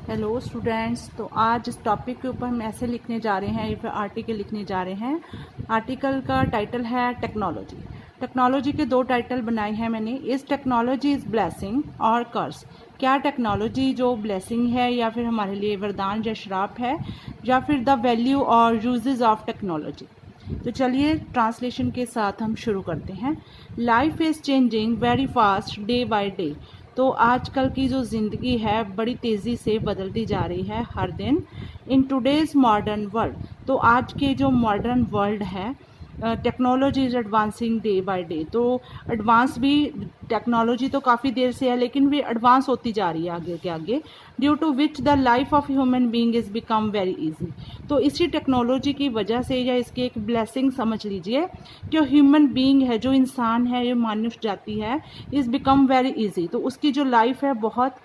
Hello students. तो आज इस टॉपिक के ऊपर हम ऐसे लिखने जा रहे हैं या फिर आर्टिकल लिखने जा रहे हैं। आर्टिकल का टाइटल है टेक्नोलॉजी। टेक्नोलॉजी के दो टाइटल बनाए हैं मैंने। इस टेक्नोलॉजी इज़ ब्लेसिंग और कर्स। क्या टेक्नोलॉजी जो ब्लेसिंग है या फिर हमारे लिए वरदान या श्राप है, या फिर द वैल्यू और यूजेस ऑफ टेक्नोलॉजी। तो चलिए ट्रांसलेशन के साथ हम शुरू करते हैं। Life is changing very fast day by day. तो आजकल की जो ज़िंदगी है बड़ी तेज़ी से बदलती जा रही है हर दिन। इन टुडेज़ मॉडर्न वर्ल्ड, तो आज के जो मॉडर्न वर्ल्ड है, technology is advancing day by day. तो एडवांस भी टेक्नोलॉजी तो काफ़ी देर से है, लेकिन भी एडवांस होती जा रही है आगे के आगे। Due to which the life of human being is become very easy. तो इसी टेक्नोलॉजी की वजह से, या इसकी एक ब्लेसिंग समझ लीजिए, जो ह्यूमन बीइंग है, जो इंसान है, जो मनुष्य जाति है, इज़ बिकम वेरी इजी। तो उसकी जो लाइफ है बहुत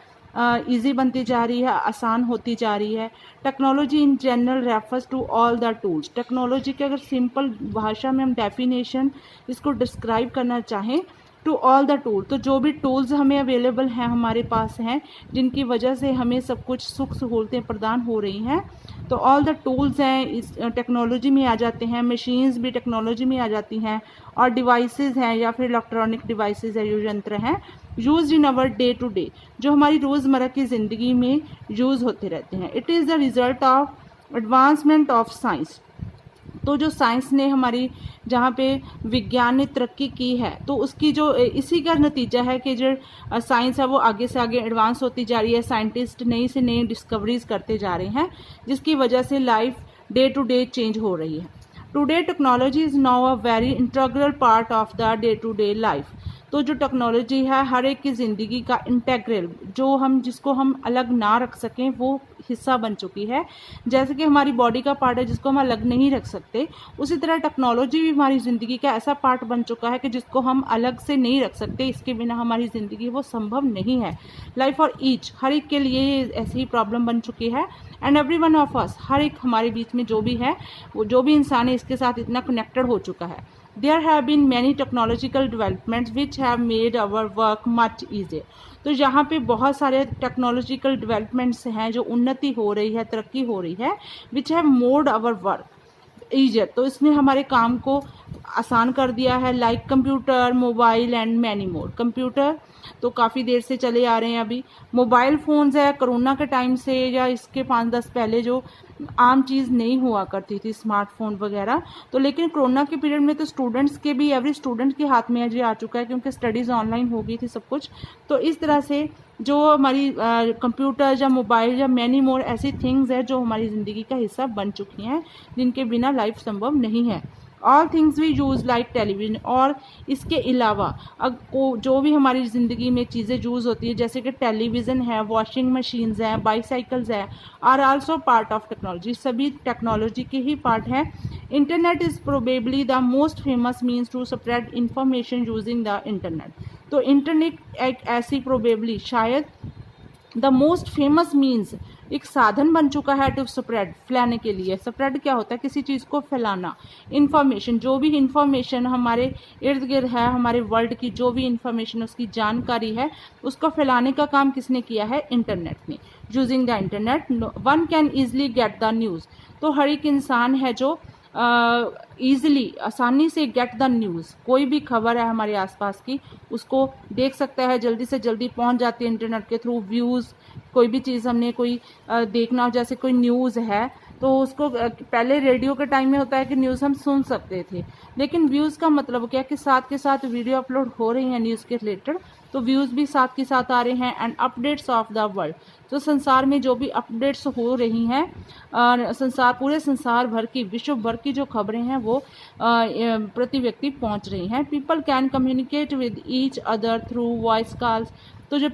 ईजी बनती जा रही है, आसान होती जा रही है। Technology in general refers to all the tools. Technology के अगर सिंपल भाषा में हम डेफिनेशन इसको डिस्क्राइब करना चाहें, टू ऑल द टूल, तो जो भी टूल्स हमें अवेलेबल हैं, हमारे पास हैं, जिनकी वजह से हमें सब कुछ सुख सहूलतें प्रदान हो रही हैं, तो ऑल द टूल्स हैं इस टेक्नोलॉजी में आ जाते हैं। मशीन्स भी टेक्नोलॉजी में आ जाती हैं, और डिवाइसेस हैं या फिर इलेक्ट्रॉनिक डिवाइसेस है, जो यंत्र हैं use in our day to day, जो हमारी रोज़मर्रा की ज़िंदगी में यूज़ होते रहते हैं। It is the result of advancement of science. तो जो साइंस ने हमारी, जहाँ पे विज्ञान ने तरक्की की है, तो उसकी जो इसी का नतीजा है कि जो साइंस है वो आगे से आगे एडवांस होती जा रही है। साइंटिस्ट नई से नई डिस्कवरीज करते जा रहे हैं, जिसकी वजह से life day to day change हो रही है। Today technology is now a very integral part of the day to day life. तो जो टेक्नोलॉजी है हर एक की ज़िंदगी का इंटेग्रल, जो हम जिसको हम अलग ना रख सकें, वो हिस्सा बन चुकी है। जैसे कि हमारी बॉडी का पार्ट है जिसको हम अलग नहीं रख सकते, उसी तरह टेक्नोलॉजी भी हमारी ज़िंदगी का ऐसा पार्ट बन चुका है कि जिसको हम अलग से नहीं रख सकते। इसके बिना हमारी ज़िंदगी वो संभव नहीं है। लाइफ फॉर ईच, हर एक के लिए ऐसी ही प्रॉब्लम बन चुकी है। And every one of us, हर एक हमारे बीच में जो भी है, वो जो भी इंसान है, इसके साथ इतना कनेक्टेड हो चुका है। There have been many technological developments which have made our work much easier. तो यहाँ पे बहुत सारे टेक्नोलॉजिकल डेवलपमेंट्स हैं, जो उन्नति हो रही है, तरक्की हो रही है, which have made our work easier। तो इसने हमारे काम को आसान कर दिया है। Like computer, mobile and many more. Computer तो काफ़ी देर से चले आ रहे हैं। अभी मोबाइल फ़ोन्स है, कोरोना के टाइम से या इसके 5-10 पहले जो आम चीज़ नहीं हुआ करती थी, स्मार्टफोन वगैरह, तो लेकिन कोरोना के पीरियड में तो स्टूडेंट्स के भी, एवरी स्टूडेंट के हाथ में ये आ चुका है, क्योंकि स्टडीज़ ऑनलाइन हो गई थी सब कुछ। तो इस तरह से जो हमारी कंप्यूटर या मोबाइल या मैनी मोर ऐसी थिंग्स है जो हमारी ज़िंदगी का हिस्सा बन चुकी हैं, जिनके बिना लाइफ संभव नहीं है। All things we use like television, और इसके अलावा जो भी हमारी ज़िंदगी में चीज़ें यूज़ होती है, जैसे कि टेलीविज़न है, वॉशिंग मशीन्स हैं, बाईसाइकिल्स हैं, are also part of technology. सभी टेक्नोलॉजी के ही पार्ट हैं। Internet is probably the most famous means to spread information using the internet. तो इंटरनेट एक ऐसी, प्रोबेबली शायद, द मोस्ट फेमस मीन्स एक साधन बन चुका है टू स्प्रेड, फैलाने के लिए। स्प्रेड क्या होता है? किसी चीज़ को फैलाना। इन्फॉर्मेशन, जो भी इन्फॉर्मेशन हमारे इर्द गिर्द है, हमारे वर्ल्ड की जो भी इन्फॉर्मेशन, उसकी जानकारी है, उसको फैलाने का काम किसने किया है? इंटरनेट ने। Using the internet one can easily get the news. तो हर एक इंसान है जो ईज़िली, आसानी से गेट द न्यूज़, कोई भी खबर है हमारे आसपास की, उसको देख सकता है, जल्दी से जल्दी पहुंच जाती है इंटरनेट के थ्रू। व्यूज़, कोई भी चीज़ हमने कोई देखना हो, जैसे कोई न्यूज़ है, तो उसको पहले रेडियो के टाइम में होता है कि न्यूज़ हम सुन सकते थे, लेकिन व्यूज़ का मतलब क्या कि साथ के साथ वीडियो अपलोड हो रही हैं न्यूज़ के रिलेटेड, तो व्यूज़ भी साथ के साथ आ रहे हैं। And updates of the world, तो संसार में जो भी अपडेट्स हो रही हैं, पूरे संसार भर की, विश्व भर की जो खबरें हैं वो प्रति व्यक्ति पहुंच रही हैं। People can communicate with each other through voice calls. तो जो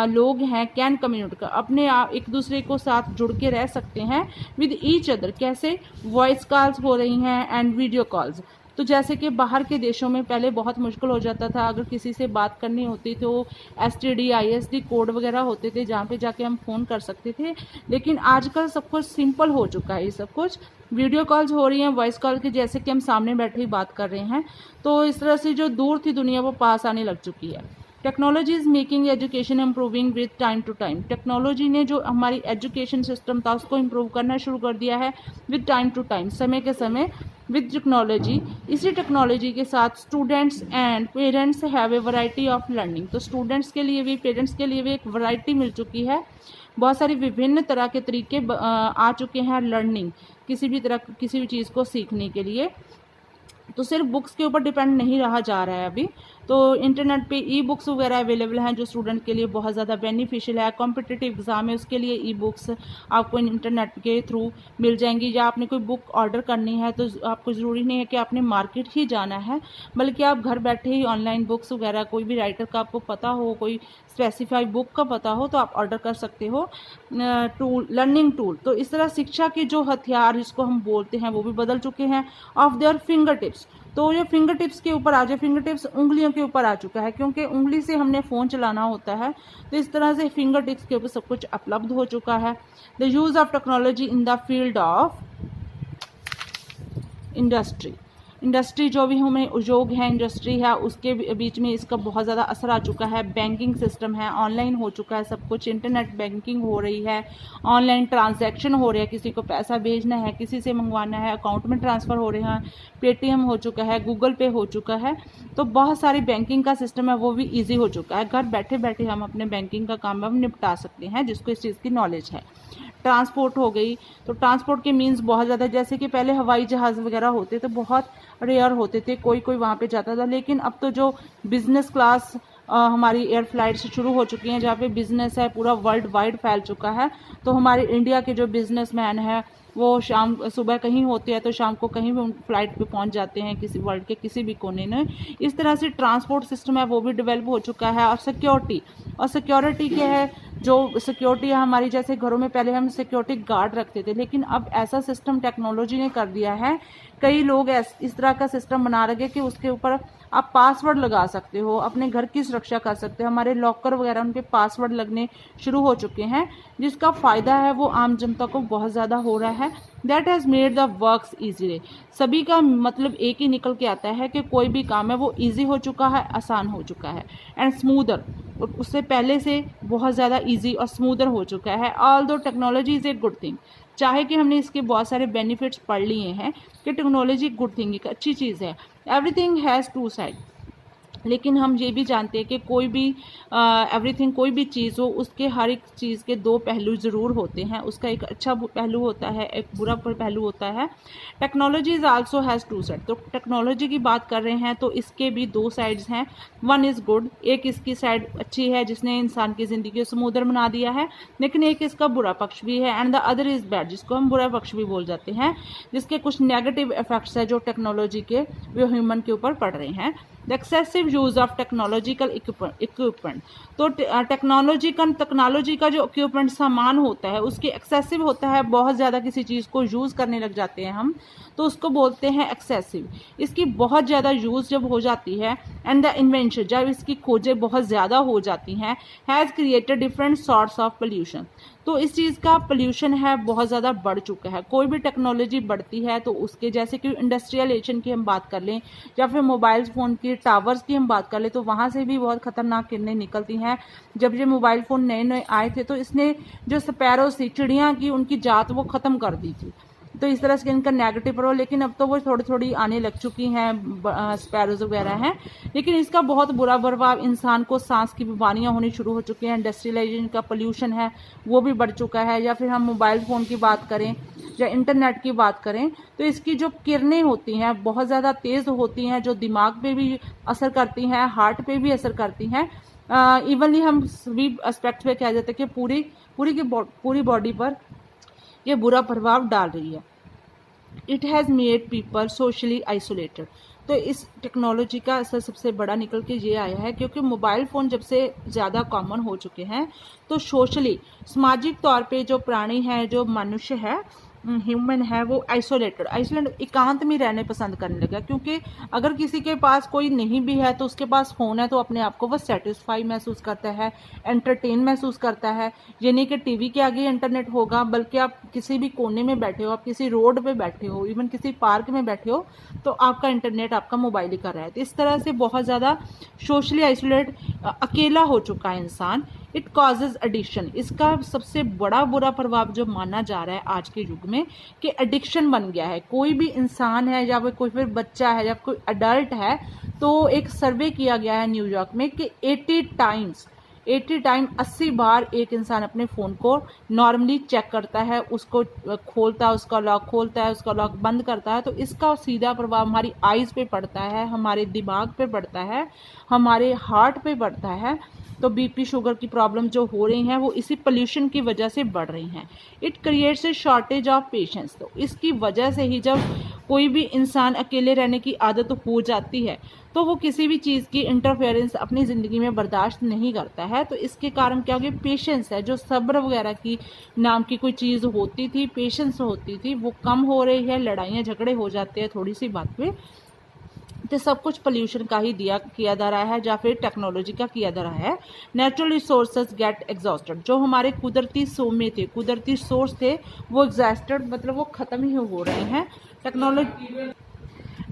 लोग हैं, कैन कम्युनिकेट, अपने आप एक दूसरे को साथ जुड़ के रह सकते हैं। विद ईच अदर कैसे? वॉइस कॉल्स हो रही हैं एंड वीडियो कॉल्स। तो जैसे कि बाहर के देशों में पहले बहुत मुश्किल हो जाता था, अगर किसी से बात करनी होती तो STD ISD कोड वगैरह होते थे, जहाँ पे जाके हम फ़ोन कर सकते थे, लेकिन आजकल सब कुछ सिंपल हो चुका है। ये सब कुछ वीडियो कॉल्स हो रही हैं, वॉइस कॉल के, जैसे कि हम सामने बैठे ही बात कर रहे हैं। तो इस तरह से जो दूर थी दुनिया वो पास आने लग चुकी है। Technology is making education improving with time to time. Technology ने जो हमारी एजुकेशन सिस्टम था उसको इम्प्रूव करना शुरू कर दिया है विद टाइम टू टाइम, समय के समय विद टेक्नोलॉजी। इसी टेक्नोलॉजी के साथ students and parents have a variety of learning. तो स्टूडेंट्स के लिए भी, पेरेंट्स के लिए भी एक वैरायटी मिल चुकी है, बहुत सारी विभिन्न तरह के तरीके आ चुके हैं लर्निंग, किसी भी चीज़ को सीखने के लिए। तो सिर्फ बुक्स के ऊपर डिपेंड नहीं रहा जा रहा है अभी, तो इंटरनेट पे ई बुक्स वगैरह अवेलेबल हैं जो स्टूडेंट के लिए बहुत ज़्यादा बेनिफिशियल है। कॉम्पिटिटिव एग्ज़ाम है उसके लिए ई बुक्स आपको इंटरनेट के थ्रू मिल जाएंगी, या आपने कोई बुक ऑर्डर करनी है तो आपको ज़रूरी नहीं है कि आपने मार्केट ही जाना है, बल्कि आप घर बैठे ही ऑनलाइन बुक्स वगैरह, कोई भी राइटर का आपको पता हो, कोई स्पेसिफाइड बुक का पता हो तो आप ऑर्डर कर सकते हो। टूल, लर्निंग टूल, तो इस तरह शिक्षा के जो हथियार जिसको हम बोलते हैं वो भी बदल चुके हैं ऑफ देयर फिंगर टिप्स। तो ये फिंगर टिप्स के ऊपर आ जाए, फिंगर टिप्स उंगलियों के ऊपर आ चुका है, क्योंकि उंगली से हमने फ़ोन चलाना होता है, तो इस तरह से फिंगर टिप्स के ऊपर सब कुछ उपलब्ध हो चुका है। The use of technology in the field of industry जो भी हमें उद्योग है, इंडस्ट्री है, उसके बीच में इसका बहुत ज़्यादा असर आ चुका है। बैंकिंग सिस्टम है, ऑनलाइन हो चुका है सब कुछ, इंटरनेट बैंकिंग हो रही है, ऑनलाइन ट्रांजैक्शन हो रहे हैं, किसी को पैसा भेजना है, किसी से मंगवाना है, अकाउंट में ट्रांसफ़र हो रहे हैं, पेटीएम हो चुका है, गूगल पे हो चुका है। तो बहुत सारी बैंकिंग का सिस्टम है वो भी ईजी हो चुका है, घर बैठे बैठे हम अपने बैंकिंग का काम हम निपटा सकते हैं जिसको इस चीज़ की नॉलेज है। ट्रांसपोर्ट हो गई, तो ट्रांसपोर्ट के मीन्स बहुत ज़्यादा, जैसे कि पहले हवाई जहाज़ वगैरह होते तो बहुत रेयर होते थे, कोई कोई वहाँ पे जाता था, लेकिन अब तो जो बिज़नेस क्लास हमारी एयर फ्लाइट से शुरू हो चुकी हैं, जहाँ पे बिज़नेस है पूरा वर्ल्ड वाइड फैल चुका है। तो हमारे इंडिया के जो बिज़नेसमैन हैं वो सुबह कहीं होते हैं तो शाम को कहीं भी फ्लाइट पे पहुंच जाते हैं, किसी वर्ल्ड के किसी भी कोने में। इस तरह से ट्रांसपोर्ट सिस्टम है वो भी डेवलप हो चुका है। और सिक्योरिटी क्या है, जो सिक्योरिटी है हमारी, जैसे घरों में पहले हम सिक्योरिटी गार्ड रखते थे, लेकिन अब ऐसा सिस्टम टेक्नोलॉजी ने कर दिया है, कई लोग इस तरह का सिस्टम बना रखे कि उसके ऊपर आप पासवर्ड लगा सकते हो, अपने घर की सुरक्षा कर सकते हो। हमारे लॉकर वगैरह उनके पासवर्ड लगने शुरू हो चुके हैं, जिसका फ़ायदा है वो आम जनता को बहुत ज़्यादा हो रहा है। That has made the works easily. सभी का मतलब एक ही निकल के आता है कि कोई भी काम है वो ईजी हो चुका है, आसान हो चुका है, एंड स्मूदर, उससे पहले से बहुत ज़्यादा ईजी और स्मूदर हो चुका है। ऑल दो technology is a good thing, चाहे कि हमने इसके बहुत सारे बेनिफिट्स पढ़ लिए हैं कि टेक्नोलॉजी गुड थिंग, एक अच्छी चीज़ है। एवरीथिंग हैज़ टू साइड, लेकिन हम ये भी जानते हैं कि कोई भी एवरीथिंग, कोई भी चीज़ हो, उसके हर एक चीज़ के दो पहलू ज़रूर होते हैं। उसका एक अच्छा पहलू होता है, एक बुरा पहलू होता है। Technology is also has two side. तो टेक्नोलॉजी की बात कर रहे हैं तो इसके भी दो साइड्स हैं। वन इज़ गुड, एक इसकी साइड अच्छी है जिसने इंसान की ज़िंदगी को स्मूदर बना दिया है, लेकिन एक इसका बुरा पक्ष भी है। And the other is bad, जिसको हम बुरा पक्ष भी बोल जाते हैं, जिसके कुछ नेगेटिव इफेक्ट्स है जो टेक्नोलॉजी के वो ह्यूमन के ऊपर पड़ रहे हैं। The excessive use of technological equipment. तो टेक्नोलॉजी का जो इक्विपमेंट सामान होता है उसके एक्सेसिव होता है, बहुत ज़्यादा किसी चीज़ को यूज़ करने लग जाते हैं हम, तो उसको बोलते हैं एक्सेसिव। इसकी बहुत ज़्यादा यूज़ जब हो जाती है, एंड द इन्वेंशन, जब इसकी खोजें बहुत ज़्यादा हो जाती हैं, has created different sorts of pollution. तो इस चीज़ का पोल्यूशन है बहुत ज़्यादा बढ़ चुका है। कोई भी टेक्नोलॉजी बढ़ती है तो उसके, जैसे कि इंडस्ट्रियलाइजेशन की हम बात कर लें, या फिर मोबाइल फ़ोन की टावर्स की हम बात कर लें, तो वहाँ से भी बहुत ख़तरनाक किरणें निकलती हैं। जब ये मोबाइल फ़ोन नए नए आए थे तो इसने जो स्पैरोज़ थी, चिड़ियाँ की, उनकी जात वो ख़त्म कर दी थी। तो इस तरह से इनका नेगेटिव प्रभाव, लेकिन अब तो वो थोड़ी थोड़ी आने लग चुकी हैं, स्पैरोज़ वगैरह हैं। लेकिन इसका बहुत बुरा प्रभाव इंसान को सांस की बीमारियां होनी शुरू हो चुकी हैं। इंडस्ट्रियलाइजेशन का पोल्यूशन है वो भी बढ़ चुका है। या फिर हम मोबाइल फ़ोन की बात करें या इंटरनेट की बात करें, तो इसकी जो किरणें होती हैं बहुत ज़्यादा तेज़ होती हैं, जो दिमाग पे भी असर करती हैं, हार्ट पे भी असर करती हैं। इवनली हम सभी एस्पेक्ट पे कह जाते हैं कि पूरी बॉडी पर ये बुरा प्रभाव डाल रही है। It has made people socially isolated. तो इस टेक्नोलॉजी का असर सबसे बड़ा निकल के ये आया है, क्योंकि मोबाइल फ़ोन जब से ज़्यादा कॉमन हो चुके हैं तो सोशली, सामाजिक तौर पे जो प्राणी हैं, जो मनुष्य है, ह्यूमन है वो आइसोलेटेड एकांत में रहने पसंद करने लगा, क्योंकि अगर किसी के पास कोई नहीं भी है तो उसके पास फ़ोन है तो अपने आप को वो सेटिस्फाई महसूस करता है, एंटरटेन महसूस करता है। ये नहीं कि टीवी के आगे इंटरनेट होगा, बल्कि आप किसी भी कोने में बैठे हो, आप किसी रोड पे बैठे हो, इवन किसी पार्क में बैठे हो, तो आपका इंटरनेट आपका मोबाइल ही कर रहा है। तो इस तरह से बहुत ज़्यादा सोशली आइसोलेट अकेला हो चुका है इंसान। इट कॉजेज एडिक्शन, इसका सबसे बड़ा बुरा प्रभाव जो माना जा रहा है आज के युग में कि एडिक्शन बन गया है। कोई भी इंसान है या कोई फिर बच्चा है या कोई अडल्ट है, तो एक सर्वे किया गया है न्यूयॉर्क में कि 80 टाइम 80 बार एक इंसान अपने फ़ोन को नॉर्मली चेक करता है, उसको खोलता है, उसका लॉक खोलता है, उसका लॉक बंद करता है। तो इसका सीधा प्रभाव हमारी आइज़ पे पड़ता है, हमारे दिमाग पे पड़ता है, हमारे हार्ट पे पड़ता है। तो बीपी शुगर की प्रॉब्लम जो हो रही हैं वो इसी पोल्यूशन की वजह से बढ़ रही हैं। It creates a shortage of patience, तो इसकी वजह से ही जब कोई भी इंसान अकेले रहने की आदत हो जाती है तो वो किसी भी चीज़ की इंटरफेरेंस अपनी ज़िंदगी में बर्दाश्त नहीं करता है। तो इसके कारण क्या हो गया, पेशेंस है, जो सब्र वगैरह की नाम की कोई चीज़ होती थी, पेशेंस होती थी, वो कम हो रही है। लड़ाइयाँ झगड़े हो जाते हैं थोड़ी सी बात पे। तो सब कुछ पोल्यूशन का ही किया जा रहा है या फिर टेक्नोलॉजी का किया जा रहा है। नेचुरल रिसोर्सेज गेट एग्जॉस्टेड, जो हमारे कुदरती सोमे थे, कुदरती सोर्स थे, वो एग्जॉस्टेड मतलब वो ख़त्म ही हो रहे हैं।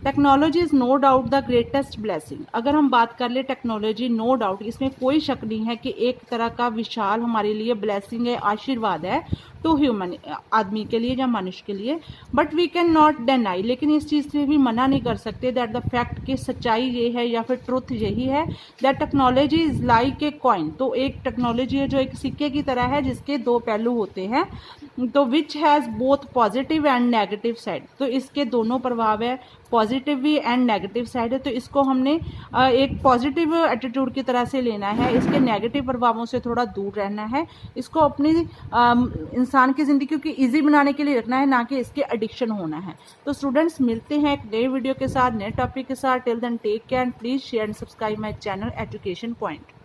Technology is no doubt the greatest blessing. अगर हम बात कर ले टेक्नोलॉजी, नो डाउट इसमें कोई शक नहीं है कि एक तरह का विशाल हमारे लिए ब्लेसिंग है, आशीर्वाद है टू ह्यूमन, आदमी के लिए या मनुष्य के लिए। But we can not deny, लेकिन इस चीज़ से भी मना नहीं कर सकते दैट द फैक्ट कि सच्चाई ये है या फिर ट्रुथ यही है that technology is like a coin, तो एक टेक्नोलॉजी है जो एक सिक्के की तरह है जिसके दो पहलू होते हैं, तो which has both positive and negative side. तो इसके दोनों प्रभाव है, पॉजिटिव भी एंड नेगेटिव साइड है। तो इसको हमने एक पॉजिटिव एटीट्यूड की तरह से लेना है, इसके नेगेटिव प्रभावों से थोड़ा दूर रहना है, इसको अपनी इंसान की ज़िंदगी को ईजी बनाने के लिए रखना है, ना कि इसके एडिक्शन होना है। तो स्टूडेंट्स मिलते हैं एक नए वीडियो के साथ, नए टॉपिक के साथ। Till then take care and please share and subscribe my channel education point.